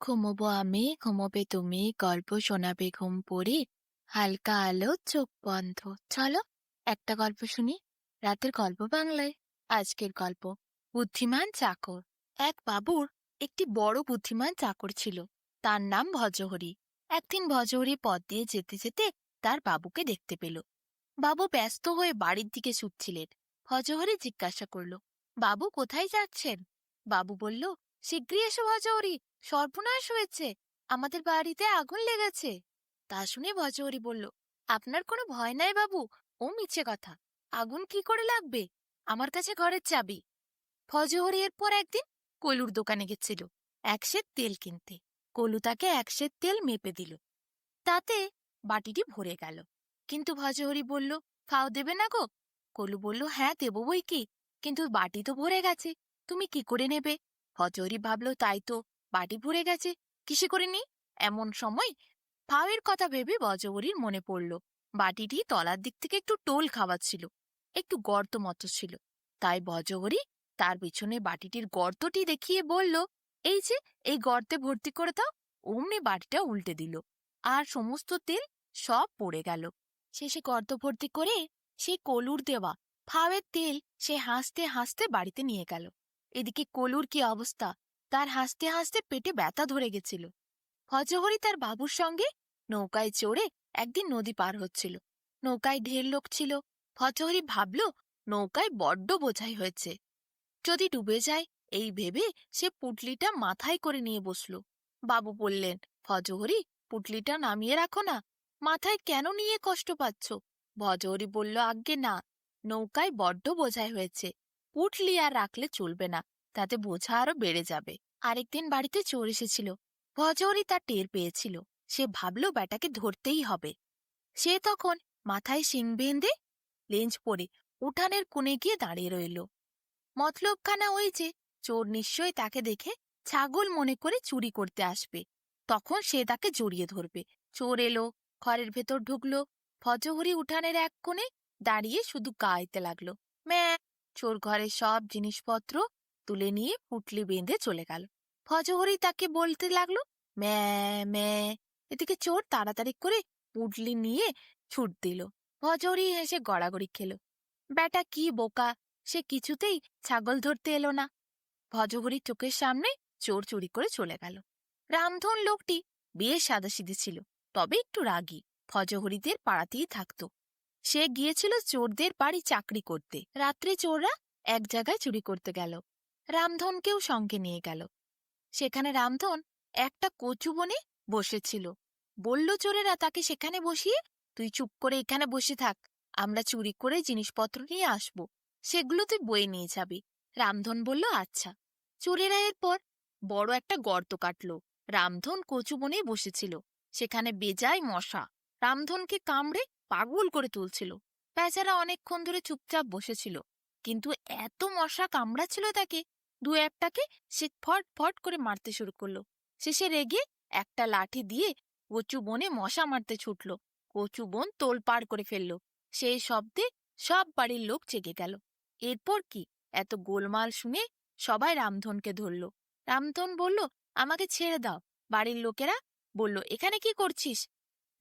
ঘুমোবো আমি, ঘুমোবে তুমি, গল্প শোনাবে ঘুম পড়ে, হালকা আলো চোখ বন্ধ। চলো একটা গল্প শুনি, রাতের গল্প বাংলায়। আজকের গল্প, বুদ্ধিমান চাকর। এক বাবুর একটি বড় বুদ্ধিমান চাকর ছিল, তার নাম ভজহরি। একদিন ভজহরি পথ দিয়ে যেতে যেতে তার বাবুকে দেখতে পেল। বাবু ব্যস্ত হয়ে বাড়ির দিকে ছুটছিলেন। ভজহরি জিজ্ঞাসা করল, বাবু কোথায় যাচ্ছেন? বাবু বলল, শিগগিরই এসো ভজহরি, সর্বনাশ হয়েছে, আমাদের বাড়িতে আগুন লেগেছে। তা শুনে ভজহরি বলল, আপনার কোনো ভয় নাই বাবু, ও মিছে কথা, আগুন কি করে লাগবে? আমার কাছে ঘরের চাবি। ভজহরি এরপর একদিন কলুর দোকানে গেছিল এক সের তেল কিনতে। কলু তাকে এক সের তেল মেপে দিল, তাতে বাটিটি ভরে গেল। কিন্তু ভজহরি বলল, ফাও দেবে না গো? কলু বলল, হ্যাঁ দেবো বই কি, কিন্তু বাটি তো ভরে গেছে, তুমি কি করে নেবে? ভজহরি ভাবল, তাই তো, বাটি ভরে গেছে, কিসে করে নি? এমন সময় ফাওয়ের কথা ভেবে ভজহরির মনে পড়ল বাটিটি তলার দিক থেকে একটু টোল খাওয়াচ্ছিল, একটু গর্ত মতো ছিল। তাই ভজহরি তার পিছনে বাটিটির গর্তটি দেখিয়ে বলল, এই যে, এই গর্তে ভর্তি করে দাও। অমনি বাটিটা উল্টে দিল, আর সমস্ত তেল সব পড়ে গেল। শেষে গর্ত ভর্তি করে সেই কলুর দেওয়া ফাওয়ের তেল সে হাসতে হাসতে বাড়িতে নিয়ে গেল। এদিকে কলুর কি অবস্থা, তার হাসতে হাসতে পেটে ব্যথা ধরে গেছিল। ভজহরি তার বাবুর সঙ্গে নৌকায় চড়ে একদিন নদী পার হচ্ছিল। নৌকায় ঢের লোক ছিল। ভজহরি ভাবল, নৌকায় বড্ড বোঝাই হয়েছে, যদি ডুবে যায়, এই ভেবে সে পুটলিটা মাথায় করে নিয়ে বসল। বাবু বললেন, ভজহরি, পুটলিটা নামিয়ে রাখো না, মাথায় কেন নিয়ে কষ্ট পাচ্ছ? ভজহরি বলল, আজ্ঞে না, নৌকায় বড্ড বোঝাই হয়েছে, পুটলি আর রাখলে চলবে না, তাতে বোঝা আরো বেড়ে যাবে। আরেকদিন বাড়িতে চোর এসেছিল। ভজহরি তা টের পেয়েছিল। সে ভাবল ব্যাটাকে ধরতেই হবে। সে তখন মাথায় শিং বেঁধে লেঞ্চ পরে উঠানের কোণে গিয়ে দাঁড়িয়ে রইল। মতলবখানা ওই যে, চোর নিশ্চয়ই তাকে দেখে ছাগল মনে করে চুরি করতে আসবে, তখন সে তাকে জড়িয়ে ধরবে। চোর এলো, ঘরের ভেতর ঢুকলো। ভজহরি উঠানের এক কোণে দাঁড়িয়ে শুধু গাইতে লাগলো, ম্যা। চোর ঘরের সব জিনিসপত্র তুলে নিয়ে পুটলি বেঁধে চলে গেল। ভজহরি তাকে বলতে লাগলো, ম্যা ম্যা। এদিকে চোর তাড়াতাড়ি করে পুটলি নিয়ে ছুট দিল। ভজহরি হেসে গড়াগড়ি খেল, ব্যাটা কি বোকা, সে কিছুতেই ছাগল ধরতে এলো না। ভজহরির চোখের সামনে চোর চুরি করে চলে গেল। রামধন লোকটি বেশ সাদাসিধে ছিল, তবে একটু রাগী। ভজহরিদের পাড়াতেই থাকত। সে গিয়েছিল চোরদের বাড়ি চাকরি করতে। রাত্রে চোররা এক জায়গায় চুরি করতে গেল। রামধনকেও সঙ্গে নিয়ে গেল। সেখানে রামধন একটা কচু বনে বসেছিল। বলল চোরেরা তাকে সেখানে বসিয়ে, তুই চুপ করে এখানে বসে থাক, আমরা চুরি করে জিনিসপত্র নিয়ে আসব, সেগুলো তুই বয়ে নিয়ে যাবি। রামধন বলল, আচ্ছা। চোরেরা এরপর বড় একটা গর্ত কাটল। রামধন কচু বনে বসেছিল। সেখানে বেজায় মশা রামধনকে কামড়ে পাগল করে তুলছিল। বেচারা অনেকক্ষণ ধরে চুপচাপ বসেছিল, কিন্তু এত মশা কামড়াচ্ছিল তাকে, দু একটাকে সে ফট ফট করে মারতে শুরু করলো। শেষে রেগে একটা লাঠি দিয়ে কচু বনে মশা মারতে ছুটল। কচু বন তোলপাড় করে ফেলল। সেই শব্দে সব বাড়ির লোক জেগে গেল। এরপর কি, এত গোলমাল শুনে সবাই রামধনকে ধরল। রামধন বলল, আমাকে ছেড়ে দাও। বাড়ির লোকেরা বলল, এখানে কি করছিস?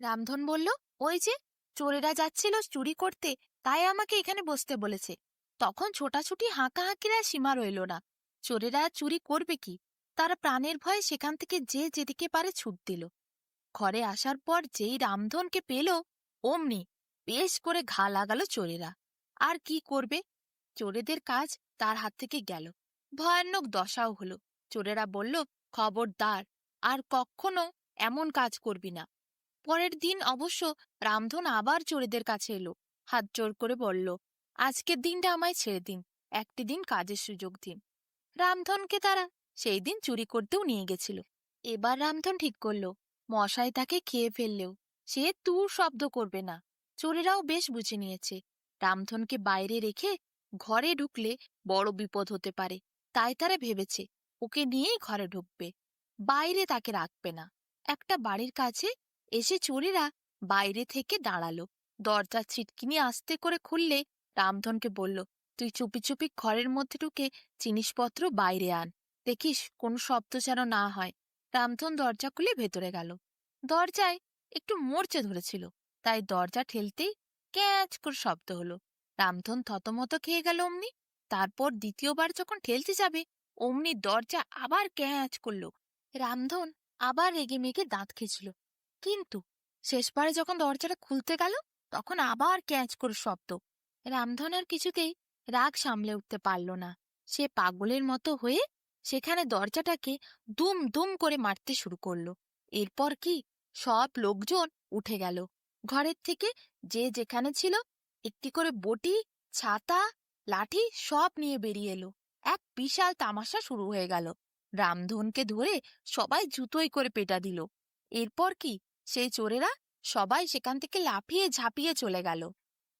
রামধন বলল, ওই যে, চোরেরা যাচ্ছিল চুরি করতে, তাই আমাকে এখানে বসতে বলেছে। তখন ছোটাছুটি হাঁকাহাঁকিরা সীমা রইল না। চোরেরা চুরি করবে কি, তারা প্রাণের ভয়ে সেখান থেকে যে যেদিকে পারে ছুট দিল। ঘরে আসার পর যেই রামধনকে পেল, অমনি বেশ করে ঘা লাগালো চোরেরা। আর কি করবে, চোরেদের কাজ তার হাত থেকে গেল। ভয়ানক দশাও হলো। চোরেরা বলল, খবরদার, আর কখনো এমন কাজ করবি না। পরের দিন অবশ্য রামধন আবার চোরেদের কাছে এলো, হাত জোর করে বলল, আজকের দিনটা আমায় ছেড়ে দিন, একটি দিন কাজের সুযোগ দিন। রামধনকে তারা সেই দিন চুরি করতেও নিয়ে গেছিল। এবার রামধন ঠিক করল, মশাই তাকে খেয়ে ফেললেও সে তুর শব্দ করবে না। চোরেরাও বেশ বুঝে নিয়েছে, রামধনকে বাইরে রেখে ঘরে ঢুকলে বড় বিপদ হতে পারে। তাই তারা ভেবেছে ওকে নিয়েই ঘরে ঢুকবে, বাইরে তাকে রাখবে না। একটা বাড়ির কাছে এসে চোরেরা বাইরে থেকে দাঁড়ালো। দরজার ছিটকিনি আস্তে করে খুললে রামধনকে বলল, তুই চুপি চুপি ঘরের মধ্যে ঢুকে জিনিসপত্র বাইরে আন, দেখিস কোনো শব্দ যেন না হয়। রামধন দরজা খুলে ভেতরে গেল। দরজায় একটু মরচে ধরেছিল, তাই দরজা ঠেলতেই ক্যাচ করে শব্দ হলো। রামধন থতমত খেয়ে গেল অমনি। তারপর দ্বিতীয়বার যখন ঠেলতে যাবে, অমনি দরজা আবার ক্যাচ করলো। রামধন আবার রেগে মেগে দাঁত খিঁচল, কিন্তু শেষবারে যখন দরজাটা খুলতে গেল, তখন আবার ক্যাচ করে শব্দ। রামধন আর কিছুতেই রাগ সামলে উঠতে পারল না। সে পাগলের মতো হয়ে সেখানে দরজাটাকে দুম দুম করে মারতে শুরু করলো। এরপর কি সব লোকজন উঠে গেল। ঘরের থেকে যে যেখানে ছিল একটি করে বটি, ছাতা, লাঠি সব নিয়ে বেরিয়ে এলো। এক বিশাল তামাশা শুরু হয়ে গেল। রামধনকে ধরে সবাই জুতোই করে পেটা দিল। এরপর কি সেই চোরেরা সবাই সেখান থেকে লাফিয়ে ঝাঁপিয়ে চলে গেল।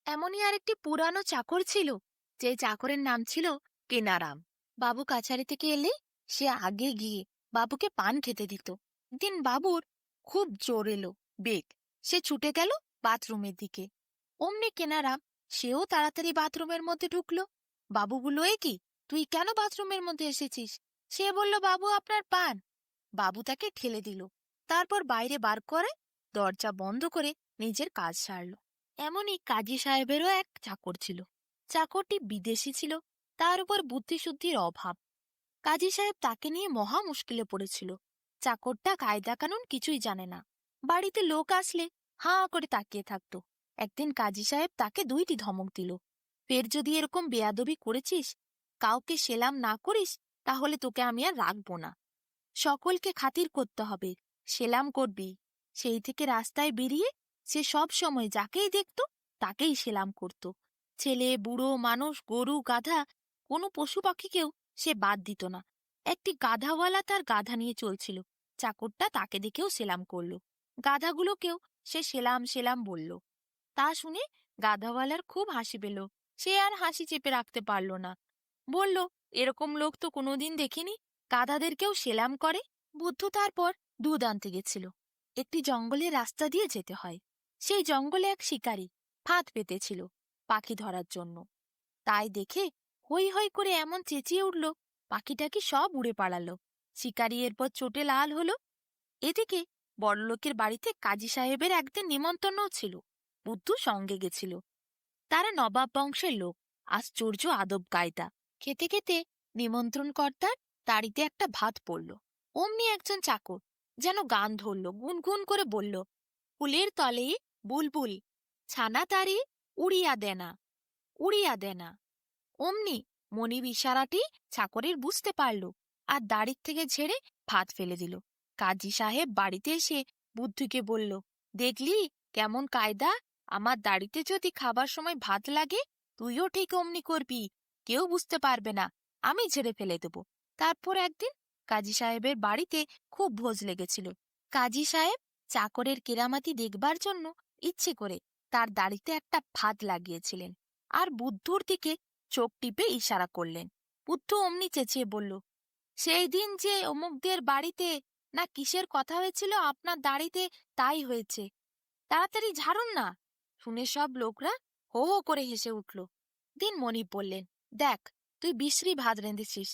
এমনই আর একটি পুরানো চাকর ছিল, যে চাকরের নাম ছিল কেনারাম। বাবু কাছারি থেকে এলে সে আগে গিয়ে বাবুকে পান খেতে দিত। একদিন বাবুর খুব জোর এলো বেগ, সে ছুটে গেল বাথরুমের দিকে। অমনি কেনারাম সেও তাড়াতাড়ি বাথরুমের মধ্যে ঢুকলো। বাবু বলল, এ কি, তুই কেন বাথরুমের মধ্যে এসেছিস? সে বলল, বাবু আপনার পান। বাবু তাকে ঠেলে দিল, তারপর বাইরে বার করে দরজা বন্ধ করে নিজের কাজ সারল। এমনই কাজী সাহেবেরও এক চাকর ছিল। চাকরটি বিদেশি ছিল, তার উপর বুদ্ধিশুদ্ধির অভাব। কাজী সাহেব তাকে নিয়ে মহা মুশকিলে পড়েছিল। চাকরটা কায়দা কানুন কিছুই জানে না, বাড়িতে লোক আসলে হাঁ করে তাকিয়ে থাকত। একদিন কাজী সাহেব তাকে 2টি ধমক দিল। ফের যদি এরকম বেয়াদবি করেছিস, কাউকে সেলাম না করিস, তাহলে তোকে আমি আর রাখবো না। সকলকে খাতির করতে হবে, সেলাম করবি। সেই থেকে রাস্তায় বেরিয়ে সে সব সময় যাকেই দেখত তাকেই সেলাম করত। ছেলে, বুড়ো, মানুষ, গরু, গাধা, কোনো পশু পাখিকেও সে বাদ দিত না। একটি গাধাওয়ালা তার গাধা নিয়ে চলছিল, চাকরটা তাকে দেখেও সেলাম করল। গাধাগুলোকেও সে সেলাম সেলাম বলল। তা শুনে গাধাওয়ালার খুব হাসি পেল। সে আর হাসি চেপে রাখতে পারল না, বলল, এরকম লোক তো কোনোদিন দেখিনি, গাধাদেরকেও সেলাম করে। বুদ্ধু তারপর দুধ আনতে গেছিল। একটি জঙ্গলের রাস্তা দিয়ে যেতে হয়। সেই জঙ্গলে এক শিকারী ফাঁদ পেতেছিল পাখি ধরার জন্য। তাই দেখে হৈ হৈ করে এমন চেঁচিয়ে উঠল, পাখিটাকে সব উড়ে পালালো। শিকারী এরপর চোটে লাল হলো। এদিকে বড়লোকের বাড়িতে কাজী সাহেবের একদিন নিমন্ত্রণও ছিল। বুদ্ধু সঙ্গে গেছিল। তারা নবাব বংশের লোক, আশ্চর্য আদব কায়দা। খেতে খেতে নিমন্ত্রণকর্তার তাড়িতে একটা ভাত পড়ল। অমনি একজন চাকর যেন গান ধরল, গুনগুন করে বলল, ফুলের তলে বুলবুল, ছানা তারে উড়িয়া দেনা, উড়িয়া দেনা। অমনি মনিব ইশারাটি চাকরের বুঝতে পারল, আর দাড়ির থেকে ঝেড়ে ভাত ফেলে দিল। কাজী সাহেব বাড়িতে এসে বুদ্ধুকে বলল, দেখলি কেমন কায়দা, আমার দাড়িতে যদি খাবার সময় ভাত লাগে, তুইও ঠিক অমনি করবি, কেউ বুঝতে পারবে না, আমি ঝেড়ে ফেলে দেব। তারপর একদিন কাজী সাহেবের বাড়িতে খুব ভোজ লেগেছিল। কাজী সাহেব চাকরের কেরামাতি দেখবার জন্য ইচ্ছে করে তার দাড়িতে একটা ভাত লাগিয়েছিলেন, আর বুদ্ধুর দিকে চোখ টিপে ইশারা করলেন। বুদ্ধু অমনি চেঁচিয়ে বলল, সেই দিন যে অমুকদের বাড়িতে না কিসের কথা হয়েছিল, আপনার দাড়িতে তাই হয়েছে, তাড়াতাড়ি ঝাড়ুন না। শুনে সব লোকরা হো হো করে হেসে উঠল। দিন মনিব বললেন, দেখ, তুই বিশ্রী ভাত রেঁধেছিস,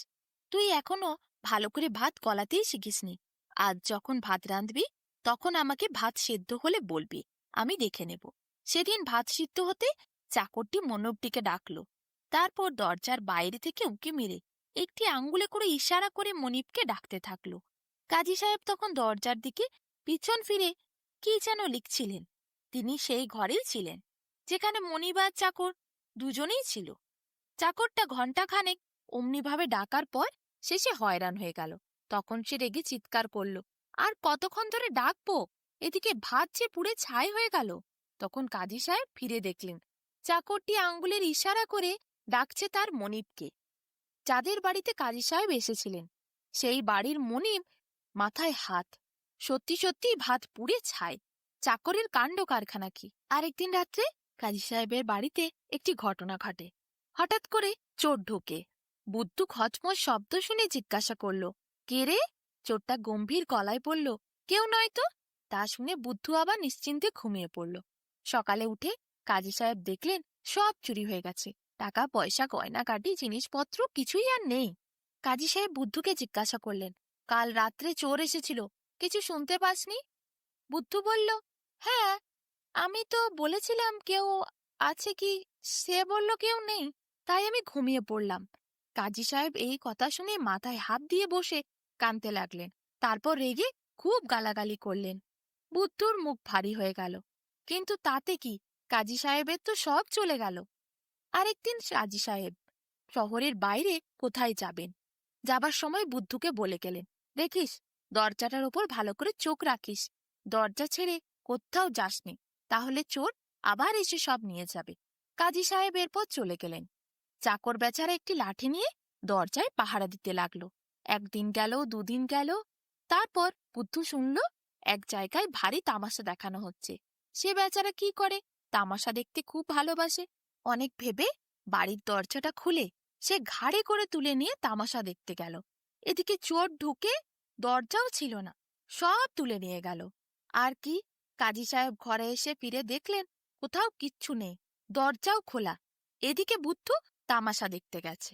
তুই এখনো ভালো করে ভাত গলাতেই শিখিসনি। আজ যখন ভাত রাঁধবি, তখন আমাকে ভাত সেদ্ধ হলে বলবি, আমি দেখে নেব। সেদিন ভাত সিদ্ধ হতে চাকরটি মনবটিকে ডাকল। তারপর দরজার বাইরে থেকে উঁকি মেরে একটি আঙ্গুলে করে ইশারা করে মনিবকে ডাকতে থাকল। কাজী সাহেব তখন দরজার দিকে পিছন ফিরে কি যেন লিখছিলেন। তিনি সেই ঘরেই ছিলেন যেখানে মনিব আর চাকর দুজনেই ছিল। চাকরটা ঘণ্টাখানেক অমনিভাবে ডাকার পর শেষে হয়রান হয়ে গেল। তখন সে রেগে চিৎকার করল, আর কতক্ষণ ধরে ডাকবো, এদিকে ভাত যে পুড়ে ছাই হয়ে গেল। তখন কাজী সাহেব ফিরে দেখলেন চাকরটি আঙ্গুলের ইশারা করে ডাকছে তার মনিবকে, যাদের বাড়িতে কাজী সাহেব এসেছিলেন। সেই বাড়ির মনিব মাথায় হাত। সত্যি সত্যি ভাত পুড়ে ছাই। চাকরের কাণ্ড কারখানা কি! আরেকদিন রাত্রে কাজী সাহেবের বাড়িতে একটি ঘটনা ঘটে। হঠাৎ করে চোর ঢোকে। বুদ্ধু খচমচ শব্দ শুনে জিজ্ঞাসা করল, কে রে? চোরটা গম্ভীর গলায় বলল, কেউ নয় তো। তা শুনে বুদ্ধু আবার নিশ্চিন্তে ঘুমিয়ে পড়ল। সকালে উঠে কাজী সাহেব দেখলেন সব চুরি হয়ে গেছে। টাকা পয়সা, গয়নাগাটি, জিনিসপত্র কিছুই আর নেই। কাজী সাহেব বুদ্ধুকে জিজ্ঞাসা করলেন, কাল রাত্রে চোর এসেছিল, কিছু শুনতে পাসনি? বুদ্ধু বলল, হ্যাঁ, আমি তো বলেছিলাম কেউ আছে কি, সে বলল কেউ নেই, তাই আমি ঘুমিয়ে পড়লাম। কাজী সাহেব এই কথা শুনে মাথায় হাত দিয়ে বসে কাঁদতে লাগলেন। তারপর রেগে খুব গালাগালি করলেন। বুদ্ধুর মুখ ভারী হয়ে গেল। কিন্তু তাতে কি, কাজী সাহেবের তো সব চলে গেল। আরেকদিন কাজী সাহেব শহরের বাইরে কোথায় যাবেন, যাবার সময় বুদ্ধুকে বলে গেলেন, দেখিস দরজাটার ওপর ভালো করে চোখ রাখিস, দরজা ছেড়ে কোথাও যাসনি, তাহলে চোর আবার এসে সব নিয়ে যাবে। কাজী সাহেব এরপর চলে গেলেন। চাকর বেচারা একটি লাঠি নিয়ে দরজায় পাহারা দিতে লাগলো। একদিন গেল, দুদিন গেল। তারপর বুদ্ধু শুনল এক জায়গায় ভারী তামাশা দেখানো হচ্ছে। সে বেচারা কি করে, তামাশা দেখতে খুব ভালোবাসে। অনেক ভেবে বাড়ির দরজাটা খুলে সে ঘাড়ে করে তুলে নিয়ে তামাশা দেখতে গেল। এদিকে চোর ঢুকে দরজাও ছিল না, সব তুলে নিয়ে গেল। আর কি, কাজী সাহেব ঘরে এসে ফিরে দেখলেন কোথাও কিচ্ছু নেই, দরজাও খোলা। এদিকে বুদ্ধু তামাশা দেখতে গেছে।